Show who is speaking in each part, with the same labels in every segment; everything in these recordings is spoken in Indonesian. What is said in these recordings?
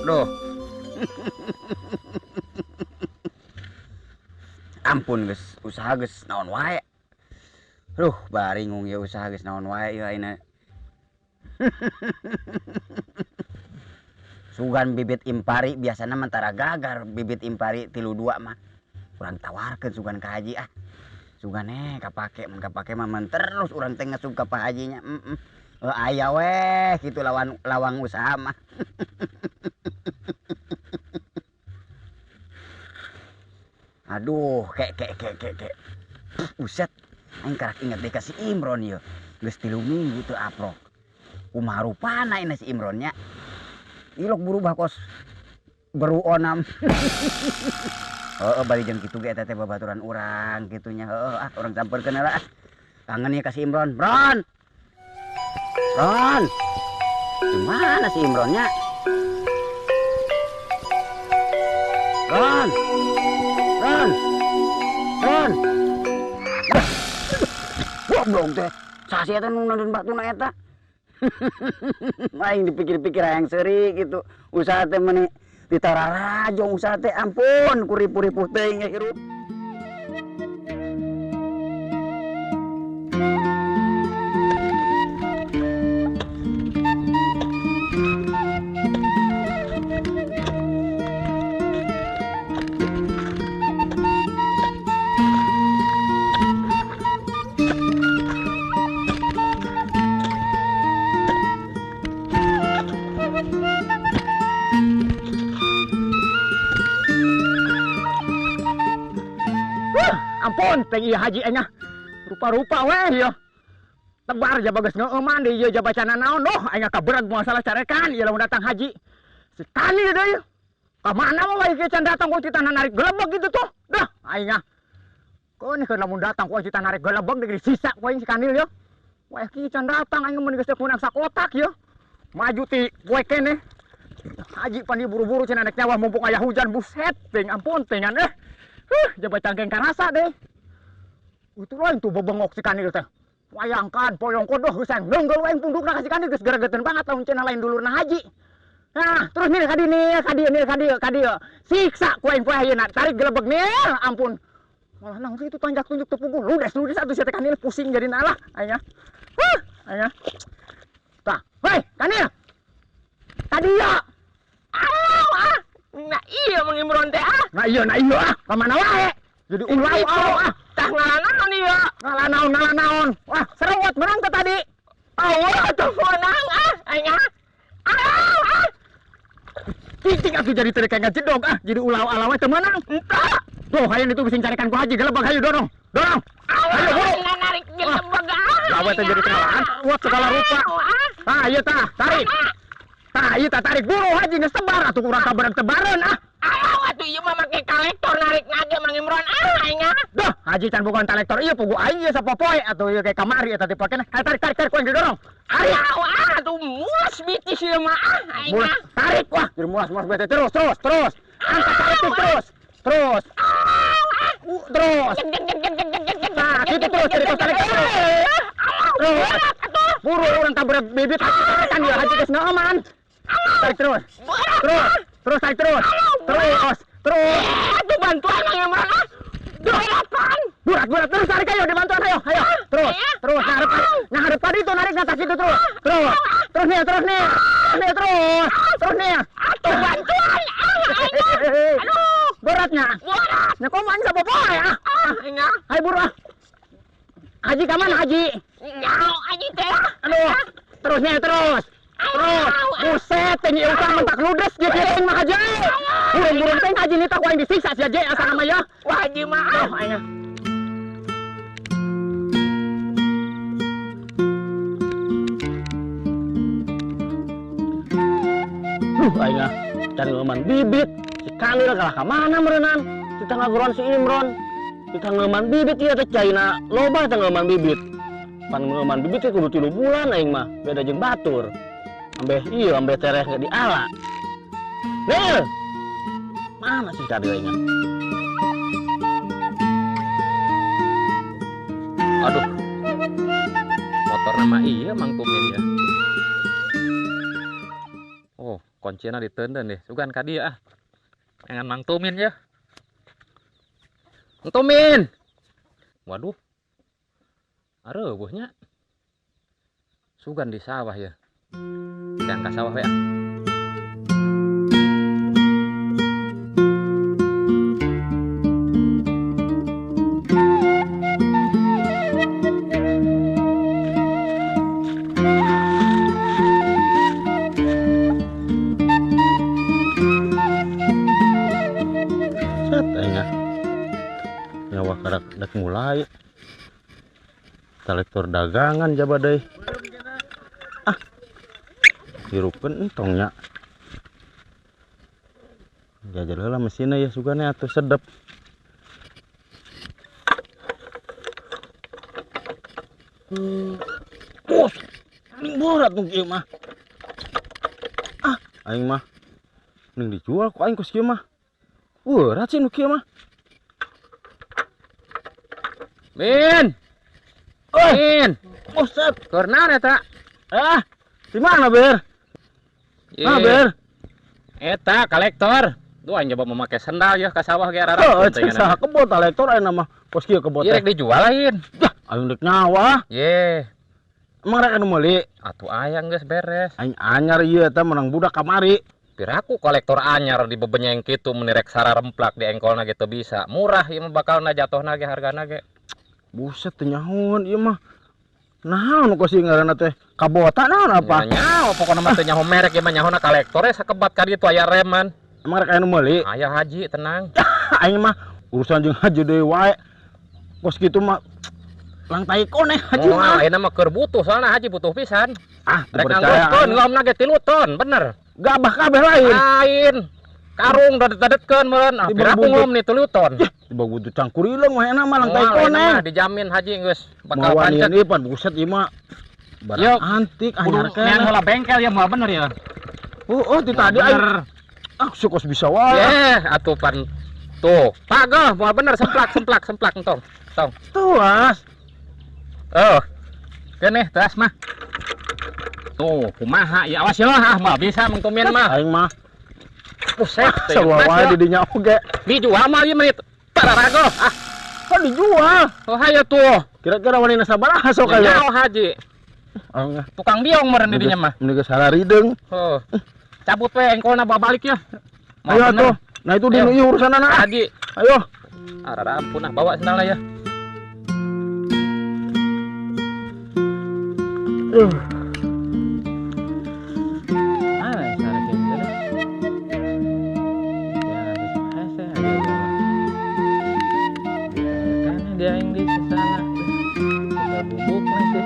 Speaker 1: Duh. Ampun geus, usaha geus naon wae. Duh, bari ngung ya usaha geus naon wae ieu ayeuna. Sugan bibit impari biasana mah tara gagar bibit impari 32 mah. Urang tawarkeun sugan ka haji ah. Sugan kapake mun kapake mah terus urang teh ngasug ka Pak Hajinya. Aya weh kitu lawang usaha mah. Aduh, kek. Buset, aing karak inget deh ka si Imron ieu. Geus 3 minggu teu aprok. Kumaha rupana ini si Imronnya. Ilok berubah kos beru onam. Bari jeung kitu ge eta teh babaturan urang kitunya. Urang sampeurkeun heula. Kangen ieu ka si Imron. Ron. Gimana si Imronnya? Ron. Goblok teh. Sasi eta nu nandeun batuna eta. Aing dipikir-pikir hayang seuri gitu. Usaha teh meuni ditararajong usaha teh ampun kuripu-ripuh teuing hirup.
Speaker 2: Ampun, teh ieu haji enya. Rupa-rupa weh ieu. Tebar ja bageus ngeuman di ieu jabacana naon doh enya kabeureg masalah carekan ieu lamun datang haji. Si Kanil deui. Ka mana mah wae can datang ku cita narik gelebeg gitu tuh. Dah aingnya. Keun keur lamun datang ku cita narik gelebeg deui sisa ku si Kanil ieu. Wae kieu can datang aing mun geus punang sakotak ieu. Maju ti poe keneh. Haji pan buru-buru cenah naik nyawa mumpung aya hujan buset ting ampun tingan jabat cangkeng karasa deh. Itu lain tuh bebengok si Kanil teh. Wayangkan poyong kodoh geus ngeunggel wae pundukna ka si Kanil geus geregeteun banget lamun cenah lain dulurna haji. Nah, terus nih ka dieu. Siksa ku aing poe ayeuna tarik gelebeg nih, ampun. Malah nang itu tanjak-tunjuk teu puguh ludes atuh si Kanil pusing jadi nalah aya. Aya. Tah, hei Kanil. Ka dieu.
Speaker 3: Nah iya Mang Imron teh ah.
Speaker 2: Nah iya ka mana wae. Jadi ulah
Speaker 3: tah ngalanaon ieu.
Speaker 2: Ngalanaon. Wah, serewet menang teh tadi.
Speaker 3: Tuh menang anya.
Speaker 2: Cicing atuh jadi teu kayak ngecedog jadi ulah-ulah teu menang.
Speaker 3: Entah.
Speaker 2: Tuh hayeun itu bisa carikan ku haji gelebeg hayu dorong. Hayu
Speaker 3: nggak narik gelebeg
Speaker 2: lawan teh jadi kenalaan. Wah segala rupa. Ieu tah, tarik. Ieu tah tarik buru haji geus tebar atuh urang kabeureg tebareun
Speaker 3: atuh ieu mah make kolektor narik ngage Mang Imron nya.
Speaker 2: Duh, haji can bukan kolektor ieu pugu aing ieu sapopoe atuh ieu kayak kamari eta teh pakena. Tarik ku yang didorong.
Speaker 3: Atuh mulas bitis ieu mah nya.
Speaker 2: Tarik wah, jadi mulas bete terus. Angkat tarik terus. Terus. Nah, gitu terus jadi tarik terus. Buru urang kabeureg bibit kan dia haji geus ngeuman. Tarik terus. Tarik terus.
Speaker 3: Atuh bantuan Mang Imron
Speaker 2: Burat terus tarik ayo dibantuan ayo. Terus ngarep tadi tuh narik atas itu terus. Terus nih.
Speaker 3: Atuh bantuan
Speaker 2: Aduh, beratnya. Nya koman sapopoe
Speaker 3: nya.
Speaker 2: Hai buru Haji ka mana haji?
Speaker 3: Nyao haji teh.
Speaker 2: Aduh, terus. Buset, teh ieu teh mentak ludes di piring mah haji. Burung-burung teh haji nita ku aing disiksa si haji asa nama ya.
Speaker 3: Wah haji maaf.
Speaker 2: Oh, aing. Aing can ngeuman bibit. Si Kamil kalah ka mana meureunnan? Kita ngaguron si Imron. Kita ngeuman bibit ieu teh caina loba teh ngeuman bibit. Pan ngeuman bibit teh kudu 3 bulan aing mah, beda jeung batur. Ambe tereh ge diala. Nil. Mana sih tadi aing?
Speaker 4: Aduh, motor nama iya Mang Tumin ya. Oh, kuncina diteunden deh. Sugan ka dieu ah. Dengan Mang Tumin ya. Mang Tumin. Waduh. Areueuhnya. Sugan di sawah ya. Yang ka sawah ya.
Speaker 2: Nyawa karak dak mulai kolektor dagangan jaba deui. Ah, hirupkeun entongnya. Jajar heula mesinna ya sugana atuh sedep. Ning borat nu kieu mah. Ah, aing mah ning dijual ku aing kos kieu mah. Berat sih nu kieu mah.
Speaker 4: Min. Min.
Speaker 2: Buset,
Speaker 4: Keur naon eta?
Speaker 2: di mana Ber? Ber.
Speaker 4: Eta kolektor. Duh aing coba memakai sendal ya ka sawah ge arara.
Speaker 2: Cek saha kebot kolektor aya mah kos kieu kebot
Speaker 4: Ieu
Speaker 2: teh.
Speaker 4: rek dijual lain.
Speaker 2: Aing dek nyawa.
Speaker 4: Ye.
Speaker 2: Emang rek anu meuli?
Speaker 4: Atuh ayang geus beres.
Speaker 2: Aing anyar ieu teh menang budak kamari.
Speaker 4: Piraku kolektor anyar di bebenyeng kitu meni rek sararemplak di engkolna gitu bisa. Murah ieu mah bakalna jatuhna ge hargana ge.
Speaker 2: Buset teu nyahoan ieu mah. Naon kos ieu ngaranna teh? Kabota naon apa?
Speaker 4: Nyaho pokona mah teu nyaho merek ieu mah nyahona kolektor sakebat ka ditu aya reman.
Speaker 2: Emang rek anu meuli?
Speaker 4: Aya haji tenang.
Speaker 2: Aing mah urusan jeung haji deui wae. Kos kitu mah lang tai koneh haji mah.
Speaker 4: Ayeuna mah keur butuh soalna haji butuh pisan.
Speaker 2: Ah,
Speaker 4: Rek nganggokeun ngomna ge 3 ton, bener.
Speaker 2: Gabah kabeh lain.
Speaker 4: Lain. Karung dadet-dadetkeun meureun. Ah, piraku ngom nih 3 ton.
Speaker 2: Tiba butuh cangkurileung mah enak mah lang tai koneh.
Speaker 4: Dijamin haji geus bakal
Speaker 2: Mawan
Speaker 4: pancet.
Speaker 2: ieu pan buset ieu mah. Barang antik anyar
Speaker 4: Kudu nean heula bengkel ya moal bener ya.
Speaker 2: Oh, ti tadi aing. Ah, sukos bisa wae.
Speaker 4: Atuh pan tuh. Pagah moal bener semplak entong. Tong.
Speaker 2: Tuas.
Speaker 4: Oh. Keneh teras mah. Tuh, kumaha ya awas ya mah bisa Mang Tumin mah.
Speaker 2: Aing mah
Speaker 4: Buset.
Speaker 2: sarua wae di dinya oge.
Speaker 4: Dijual mah ieu menit. Pararago. Ah,
Speaker 2: Kan dijual.
Speaker 4: oh hayo tuh.
Speaker 2: Kira-kira wanita sabaraha sok aya.
Speaker 4: Nyaho haji. Tukang biong meureun di dinya mah.
Speaker 2: Mending geus salarideung.
Speaker 4: Oh. Cabut we engkolna bawa balik ya.
Speaker 2: Ayo atuh. Nah itu dinu ieu urusanana.
Speaker 4: Haji.
Speaker 2: Ayo.
Speaker 4: Arara ampun ah bawa sendalna ya. Dia yang di sana udah bubuk masih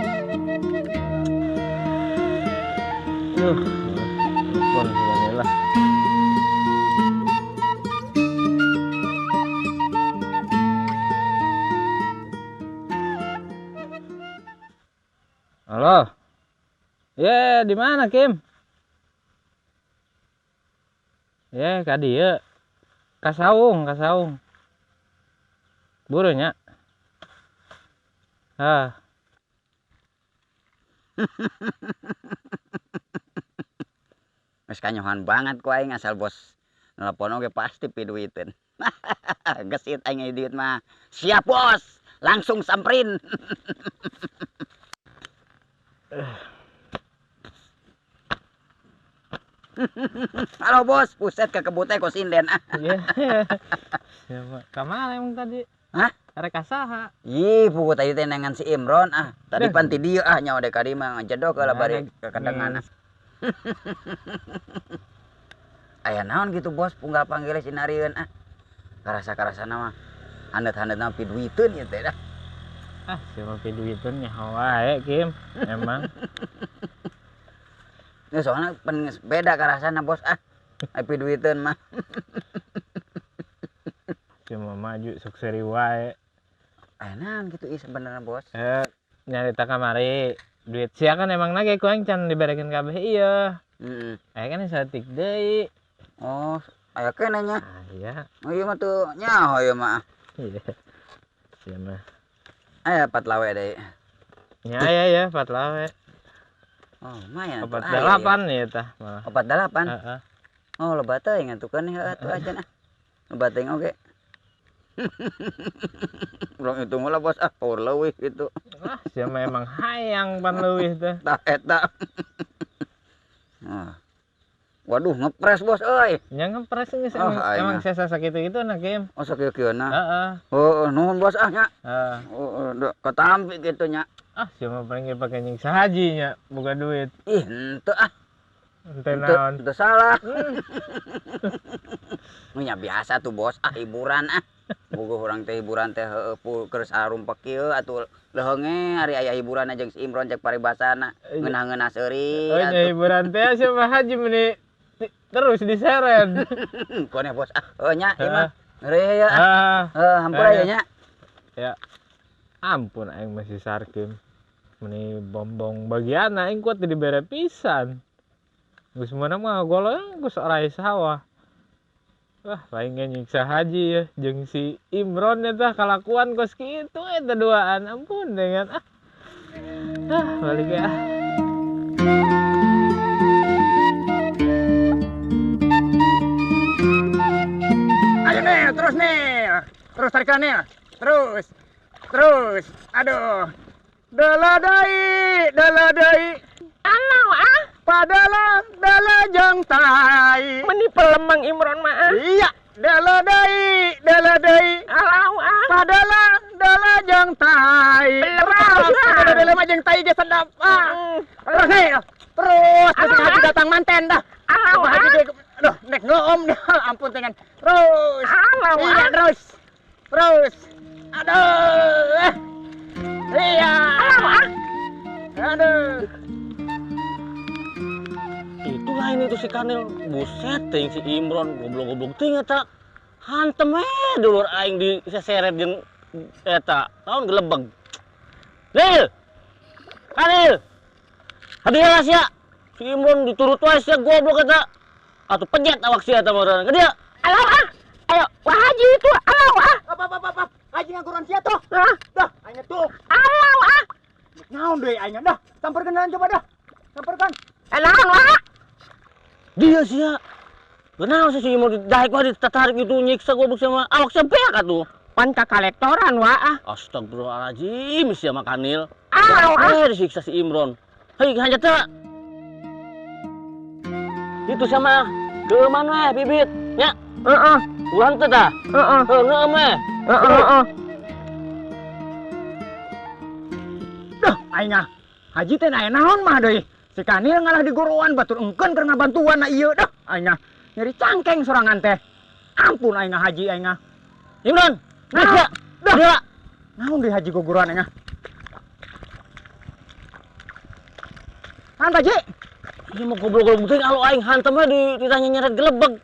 Speaker 4: telepon sudah lah. Halo. Di mana Kim? Ka dieu. Ka saung. Burunya.
Speaker 1: Wes kanyohan banget ku aing asal bos nelpon oge pasti piduiteun. Gesit aing duit mah. Siap bos, langsung samperin. Halo bos, puset ke kebun teh kos inden.
Speaker 4: Iya. Siapa? Kamana emang tadi?
Speaker 1: Hah?
Speaker 4: Arek kasaha?
Speaker 1: Ih, pugu tadi teh nengan si Imron ah. Tadi panti dia nyawa dek kadi mah ngajedok heula bari ke kadengan. Aya naon gitu bos punggal panggil sinarieun ah. Karasa nama handet-handet nama piduiteun ieu teh dah.
Speaker 4: Ah, siapa piduiteun nyaho wae Kim. Emang
Speaker 1: Ya soalnya beda karasana bos ah. Ai piduiteun mah.
Speaker 4: cuma maju sukseri wae.
Speaker 1: Aya naon gitu ieu sebenarnya bos.
Speaker 4: Nyarita kamari duit sia kan emang nage ku aing can diberekeun kabeh ieu.
Speaker 1: Heeh.
Speaker 4: Aya kan saeutik deui.
Speaker 1: Oh, aya keneh nya.
Speaker 4: Ah, iya.
Speaker 1: Oh ieu mah tuh nyaho ieu mah.
Speaker 4: Iya. Sia mah.
Speaker 1: Aya 4 lawe deui.
Speaker 4: Nya aya ya 4 lawe.
Speaker 1: Oh, lumayan.
Speaker 4: 48 ya tah malah.
Speaker 1: 48.
Speaker 4: Heeh.
Speaker 1: Oh, loba teuing atuh atuh aja nah. Loba teuing oge. Urang itu mah bos ah power leuwih gitu.
Speaker 4: Ah, sia mah emang hayang pan leuwih teh.
Speaker 1: Tah eta. Nah. Waduh ngepres bos euy.
Speaker 4: Nya ngepres geus
Speaker 1: Oh,
Speaker 4: emang
Speaker 1: aing
Speaker 4: sesa sakitu itu na Kim.
Speaker 1: Oh sakieu-kieuna.
Speaker 4: Heeh.
Speaker 1: Oh, nuhun bos ah nya.
Speaker 4: Heeh.
Speaker 1: Oh, katampi kitu nya.
Speaker 4: Ah, sia mah paling pake nyiksa haji nya, buka duit.
Speaker 1: Ih, henteu ah.
Speaker 4: Henteu naon.
Speaker 1: Henteu salah. Nya biasa tuh bos ah hiburan ah. Boga urang teh hiburan teh heueuh keur sarumpek kieu atuh leheunge ari aya hiburan jeung si Imron cek paribasana ngeunah-ngeunah seuri
Speaker 4: Oh, nya hiburan teh sia mah haji meni terus diseret.
Speaker 1: Koneh bos ah. Oh nya ieu mah. Ngeri ya. Hampura ya nya.
Speaker 4: Ya. Ampun aing masih sarkim. Meni bombong bagian aing kuat dibere pisan. Geus meunang mah golong geus orai sawah. Wah, paling nyiksa haji ya jeung si Imron eta kalakuan kos kitu eta duaan. Ampun dengan balik ya.
Speaker 2: Ayo Nil, terus Nil. Terus tarikan Nil. Terus. Aduh. Daladai.
Speaker 3: Alau ah,
Speaker 2: Dala jang tai.
Speaker 3: meni pelemang Imron mah ah.
Speaker 2: Iya, daladai.
Speaker 3: Alau ah,
Speaker 2: Dala jang tai. Dala mah jang tai ge sedap. Terus Nil. Terus haji datang manten dah.
Speaker 3: Alau
Speaker 2: Haji
Speaker 3: ah,
Speaker 2: ge aduh, nek ngoom dah. Ampun tengan. Terus.
Speaker 3: alau
Speaker 2: Iya,
Speaker 3: ah.
Speaker 2: terus. Aduh. Iya.
Speaker 3: Alau ah.
Speaker 2: Aduh.
Speaker 5: Itulah ini tuh si Kanil. Buset ting si Imron goblok-goblok ting eta. Hantem dulur aing diseseret jeung eta. Naon gelebeg. Nil. Kanil. Hadiah sia. Si Imron diturut wae sia goblok eta. Atuh pejet awak sia eta meureun. Gedia.
Speaker 3: Alau ah. Ayo, wah haji itu alau ah.
Speaker 2: Apa. Haji ngaguran sia tuh.
Speaker 3: Ah,
Speaker 2: Dah, aing tuh.
Speaker 3: alau ah.
Speaker 2: Naon deui aing dah. Samperkeun coba dah. Samperkeun.
Speaker 3: Alau ah.
Speaker 5: Dia sia. Kenapa sih si Imron daek mah ditatarik gitu nyiksa goblok sama awak sia beak atuh.
Speaker 3: Pan kakolektoran wah ah.
Speaker 5: Astagfirullahaladzim sia mah Kanil.
Speaker 3: Alau ah.
Speaker 5: Disiksa si Imron. Hei hanjat teh. Itu sama keuman weh bibit nya.
Speaker 3: Heeh.
Speaker 5: Urang teh tah.
Speaker 3: Heeh.
Speaker 5: Ngeuem weh.
Speaker 3: Heeh.
Speaker 2: Dah, aing haji teh aya naon mah deui. Si Kanil ngalah digorowan batur engkeun keur ngabantuan na ieu dah. Aing nyari cangkeng sorangan teh. Ampun aing haji aing.
Speaker 5: Imron.
Speaker 2: Nah,
Speaker 5: Dah.
Speaker 2: dah.
Speaker 5: Dah.
Speaker 2: Naon deui haji gogorowan aing. Han Haji,
Speaker 5: Ieu mah goblok-goblok teh alo aing hantem we ditanya nyeret gelebeg.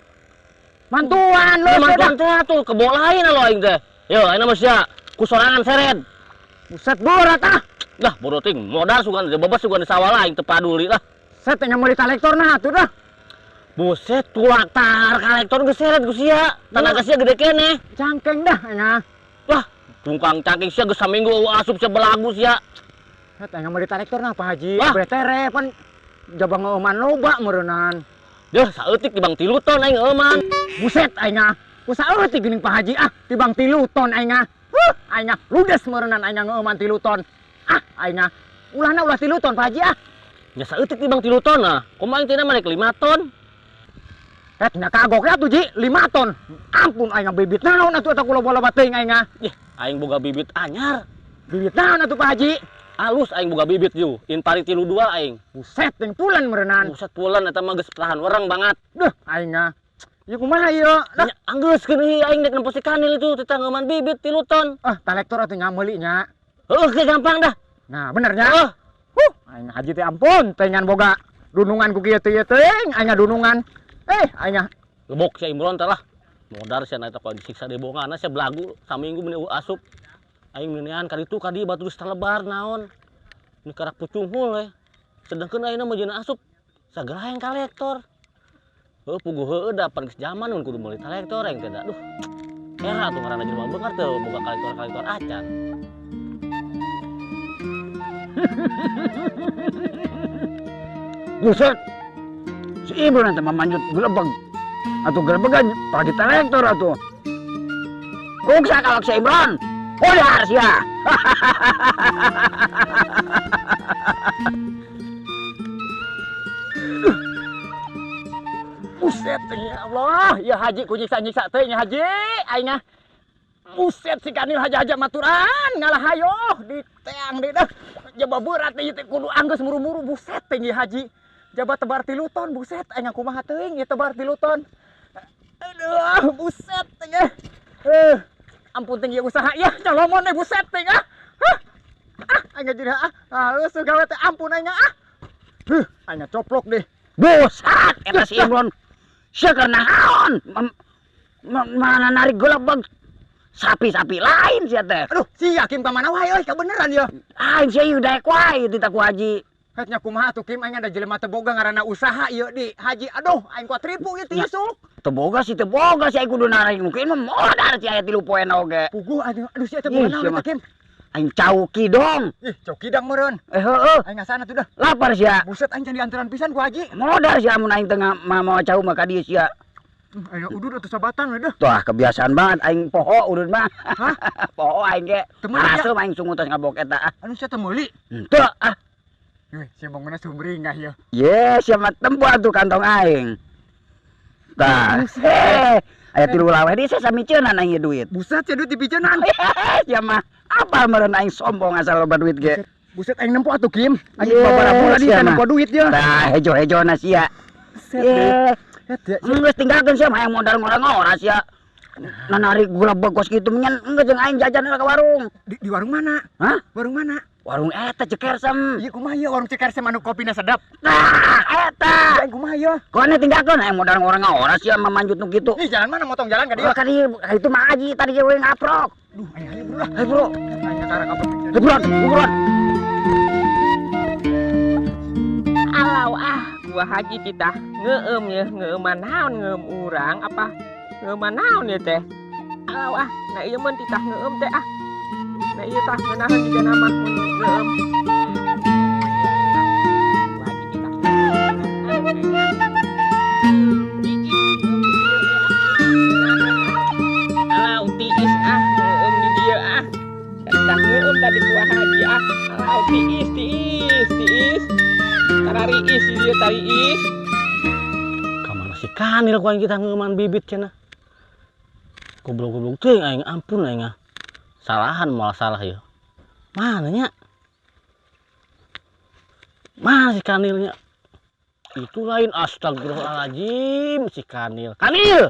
Speaker 2: mantuan lo
Speaker 5: Mantuan teh atuh kebo lain alo aing teh. Yo, ayeuna mah sia ku sorangan seret.
Speaker 2: Buset borat ah.
Speaker 5: Lah bodoh ting modal sugan bebas sugan di sawah lain teu paduli lah.
Speaker 2: Set nya meuli kolektorna atuh dah.
Speaker 5: Buset tulaktar kolektor geus seret ku sia. Tanaga sia gede keneh.
Speaker 2: Cangkeng dah aing.
Speaker 5: Wah, tungkang cangking sia geus saminggu asup sia belagu sia.
Speaker 2: Set nya meuli kolektorna Pak Haji.
Speaker 5: Wah.
Speaker 2: Betere pan jabang ngeuman loba meureunnan.
Speaker 5: Dah saeutik tibang 3 ton aing euman.
Speaker 2: Buset aing. Ku saeutik geuning Pak Haji ah tibang 3 ton aing. Aing ludes meureunnan aing ngeuman 3 ton. Ah aing ulahna ulah 3 ton Pak Haji ah.
Speaker 5: Ya saeutik tibang 3 ton ah. Kumaha aing teh mah 5 ton.
Speaker 2: Nya kagok atuh Ji 5 ton. Ampun aing bibit naon atuh eta kula bola teuing aing.
Speaker 5: Ih, aing boga bibit anyar.
Speaker 2: Bibit naon atuh Pak Haji?
Speaker 5: Alus aing boga bibit yuk. Impari 32 aing.
Speaker 2: Buset ting pulan merenan.
Speaker 5: Buset pulan eta mah geus tahan wereng banget.
Speaker 2: Duh, aing ieu kumaha ieu?
Speaker 5: Nya anggeus keun aing dek nempo si Kanil itu teh ngeuman bibit 3 ton.
Speaker 2: Talektor atuh nyameuli nya.
Speaker 5: Heuh, ge gampang dah.
Speaker 2: Nah, bener nya. Aing haji teh ampun, teh ngan boga dunungan ku kieu teh teuing, aing dunungan. Aing
Speaker 5: Gebok si Imron teh lah. Modar sia eta kok disiksa di bongana sia belagu saminggu meni asup. Aing meunian ka ditu ka dieu batu geus talebar naon. Ini karak pucung heul sedangkeun ayeuna mah jeuna asup sagera yang kolektor. Heuh puguh heueuh da pan geus jaman mun kudu meuli kolektor aing teh da. Duh. Era atuh ngaranna jelema beungar teu boga kolektor acan.
Speaker 1: Buset. Si Imron teh manjut gelebeg. Atuh gelebegan pagi kolektor atuh. Ruksa kalau si Imron. Udah sia.
Speaker 2: buset ya Allah, ya haji ku nyiksa-nyiksa teh nya haji. Aing buset si Kanil haja-haja maturan ngalah hayo di teang di dah. Jaba berat ieu teh kudu anggeus muru-muru buset teh ieu haji. Jaba tebar 3 ton buset aing kumaha teuing ieu tebar 3 ton. Aduh buset teh. Ampun tinggi usaha ya nyolomon deh buset ting aing jadi eueuh gawe teh ampun aing aing coplok deh
Speaker 1: Buset eta si Imron. Sia keur naon? Mana narik gelebeg sapi-sapi lain sia teh.
Speaker 2: aduh si Hakim ka mana wae euy kabeneran ya
Speaker 1: Aing sia ieu daek wae tita ku haji.
Speaker 2: Hetnya kumaha tuh Kim aing ada jelema teu boga ngaranna usaha ieu di haji aduh aing kuat ribu ieu teh isuk
Speaker 1: Teu boga si aing kudu narik mungkin mah modal si aya 3 poena oge.
Speaker 2: puguh aduh si eta boga naon eta Kim
Speaker 1: Aing cauki dong.
Speaker 2: ih coki dang meureun
Speaker 1: Heueuh.
Speaker 2: aing ngasana tuh dah
Speaker 1: Lapar sia.
Speaker 2: buset aing can diantaran pisan ku haji
Speaker 1: Modal sia mun aing tengah mau cau mah ka dieu sia.
Speaker 2: aing udud atuh sabatan we dah
Speaker 1: Tah kebiasaan banget aing poho udud mah.
Speaker 2: Hah?
Speaker 1: Poho aing ge.
Speaker 2: Teu meuli,
Speaker 1: Asup aing sungut tos ngabok eta.
Speaker 2: anu sia teh meuli
Speaker 1: Henteu
Speaker 2: Wih, sia bongna sumringah ya.
Speaker 1: Ye, siapa tempo atuh kantong aing. Tah, aya 3 laweh di saya samiceunan aing ieu duit.
Speaker 2: Buset, sia duit dipijenan.
Speaker 1: Sia mah apa meureun aing sombong asal loba duit ge.
Speaker 2: Buset, aing nempo atuh Kim. Aing
Speaker 1: Ye,
Speaker 2: babaraha bulan
Speaker 1: sia
Speaker 2: ieu
Speaker 1: mah.
Speaker 2: nempo duit ya.
Speaker 1: Tah, hejo-hejona sia. Ye, geus tinggalkeun sia mah hayang modal ngora-ngora sia. Narik gula begos kitu menyan enggeus jeung aing jajan ka warung.
Speaker 2: Di warung mana?
Speaker 1: Hah?
Speaker 2: Warung mana?
Speaker 1: Warung eta Cekersem.
Speaker 2: Iya kumaha ya warung Cekersem anu kopina sedap.
Speaker 1: Tah, eta.
Speaker 2: Aing kumaha ya?
Speaker 1: Koane tinggalkeun hayang modal ngora-ngora sia mah manjut nu kitu.
Speaker 2: Ih, jalan mana motong jalan ka
Speaker 1: Oh,
Speaker 2: dieu?
Speaker 1: ka dieu itu mah aji tadi ge we ngaprok.
Speaker 2: Duh, ayo bro.
Speaker 1: Hai bro,
Speaker 2: Aing karek apa?
Speaker 1: hai buron.
Speaker 3: Alau gua haji titah ngeueum ya, ngeueuman naon ngeueum urang apa ngeueuman naon ya teh. Alau nah ieu mah titah ngeueum teh Nah ieu tah ngeunaheun juga nama mun ngeueum. Gua haji titah. Alau tiis ngeueum di dieu Titah ngeueum tadi gua haji Alau tiis. Tariis dia tariis.
Speaker 5: Kamana si Kanil ku aing kita ngeuman bibit cenah. Goblok-goblok teuing aing ampun aing salahan malah salah ya. Mana nya? Mana si Kanilnya? Itu lain astagfirullahaladzim si Kanil. Kanil!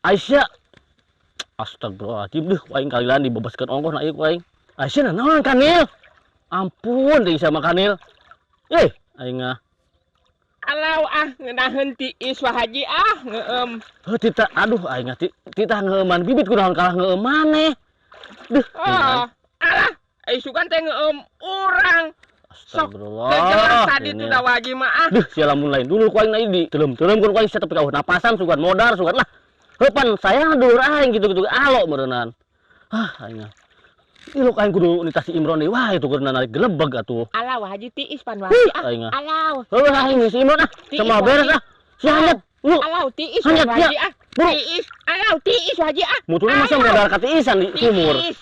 Speaker 5: Aisyah. Astagfirullahaladzim deh aing kalilan dibebaskeun ongkos na ieu ku aing. Aisyah naon Kanil? Ampun deui sama Kanil. Aing
Speaker 3: Alau ngeunaheun tiis wah haji ngeueum.
Speaker 5: tita aduh aing tita ngeuman bibit kunaon kalah ngeueum maneh. Duh.
Speaker 3: Alah, sugan teh ngeueum urang.
Speaker 5: Astagfirullah.
Speaker 3: Kejelas tadi tuh da wajib mah
Speaker 5: Duh, sia lamun lain dulu ku aing na di telem-telem ku aing sia teh kauh napasan sugan modar sugan lah. Heupan saya dulur aing gitu-gitu alo meureunnan. Aing. Iluk aing kudu nita si Imron deui wah itu kudu narik gelebeg atuh.
Speaker 3: Alau haji tiis pan waji
Speaker 5: Aing.
Speaker 3: Alau.
Speaker 5: Heuh aing si Imron sama beres Si hanjat. Lu
Speaker 3: Alau tiis
Speaker 5: Hanjat,
Speaker 3: waji
Speaker 5: ya.
Speaker 3: Tiis. Alau tiis waji
Speaker 5: mutuna masa modal katiisan di sumur.
Speaker 3: Tiis.